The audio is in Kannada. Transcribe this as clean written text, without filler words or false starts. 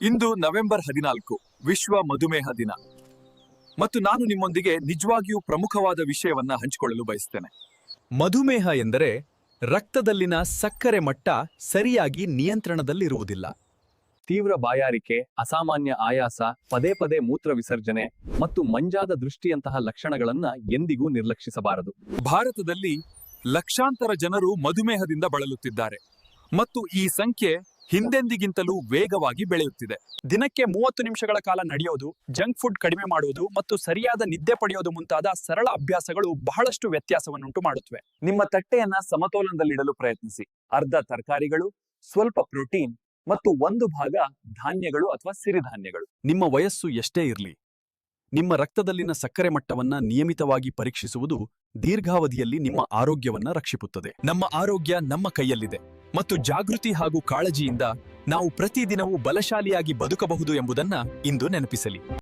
ಇಂದು ನವೆಂಬರ್ 14 ವಿಶ್ವ ಮಧುಮೇಹ ದಿನ ಮತ್ತು ನಾನು ನಿಮ್ಮೊಂದಿಗೆ ನಿಜವಾಗಿಯೂ ಪ್ರಮುಖವಾದ ವಿಷಯವನ್ನ ಹಂಚಿಕೊಳ್ಳಲು ಬಯಸುತ್ತೇನೆ. ಮಧುಮೇಹ ಎಂದರೆ ರಕ್ತದಲ್ಲಿನ ಸಕ್ಕರೆ ಮಟ್ಟ ಸರಿಯಾಗಿ ನಿಯಂತ್ರಣದಲ್ಲಿರುವುದಿಲ್ಲ. ತೀವ್ರ ಬಾಯಾರಿಕೆ, ಅಸಾಮಾನ್ಯ ಆಯಾಸ, ಪದೇ ಪದೇ ಮೂತ್ರ ವಿಸರ್ಜನೆ ಮತ್ತು ಮಂಜಾದ ದೃಷ್ಟಿಯಂತಹ ಲಕ್ಷಣಗಳನ್ನ ಎಂದಿಗೂ ನಿರ್ಲಕ್ಷಿಸಬಾರದು. ಭಾರತದಲ್ಲಿ ಲಕ್ಷಾಂತರ ಜನರು ಮಧುಮೇಹದಿಂದ ಬಳಲುತ್ತಿದ್ದಾರೆ ಮತ್ತು ಈ ಸಂಖ್ಯೆ ಹಿಂದೆಂದಿಗಿಂತಲೂ ವೇಗವಾಗಿ ಬೆಳೆಯುತ್ತಿದೆ. ದಿನಕ್ಕೆ 30 ನಿಮಿಷಗಳ ಕಾಲ ನಡೆಯೋದು, ಜಂಕ್ ಫುಡ್ ಕಡಿಮೆ ಮಾಡುವುದು ಮತ್ತು ಸರಿಯಾದ ನಿದ್ದೆ ಪಡೆಯೋದು ಮುಂತಾದ ಸರಳ ಅಭ್ಯಾಸಗಳು ಬಹಳಷ್ಟು ವ್ಯತ್ಯಾಸವನ್ನುಂಟು ಮಾಡುತ್ತವೆ. ನಿಮ್ಮ ತಟ್ಟೆಯನ್ನ ಸಮತೋಲನದಲ್ಲಿಡಲು ಪ್ರಯತ್ನಿಸಿ. ಅರ್ಧ ತರಕಾರಿಗಳು, ಸ್ವಲ್ಪ ಪ್ರೋಟೀನ್ ಮತ್ತು 1 ಭಾಗ ಧಾನ್ಯಗಳು ಅಥವಾ ಸಿರಿಧಾನ್ಯಗಳು. ನಿಮ್ಮ ವಯಸ್ಸು ಎಷ್ಟೇ ಇರಲಿ, ನಿಮ್ಮ ರಕ್ತದಲ್ಲಿನ ಸಕ್ಕರೆ ಮಟ್ಟವನ್ನ ನಿಯಮಿತವಾಗಿ ಪರೀಕ್ಷಿಸುವುದು ದೀರ್ಘಾವಧಿಯಲ್ಲಿ ನಿಮ್ಮ ಆರೋಗ್ಯವನ್ನ ರಕ್ಷಿಸುತ್ತದೆ. ನಮ್ಮ ಆರೋಗ್ಯ ನಮ್ಮ ಕೈಯಲ್ಲಿದೆ ಮತ್ತು ಜಾಗೃತಿ ಹಾಗೂ ಕಾಳಜಿಯಿಂದ ನಾವು ಪ್ರತಿದಿನವೂ ಬಲಶಾಲಿಯಾಗಿ ಬದುಕಬಹುದು ಎಂಬುದನ್ನ ಇಂದು ನೆನಪಿಸಲಿ.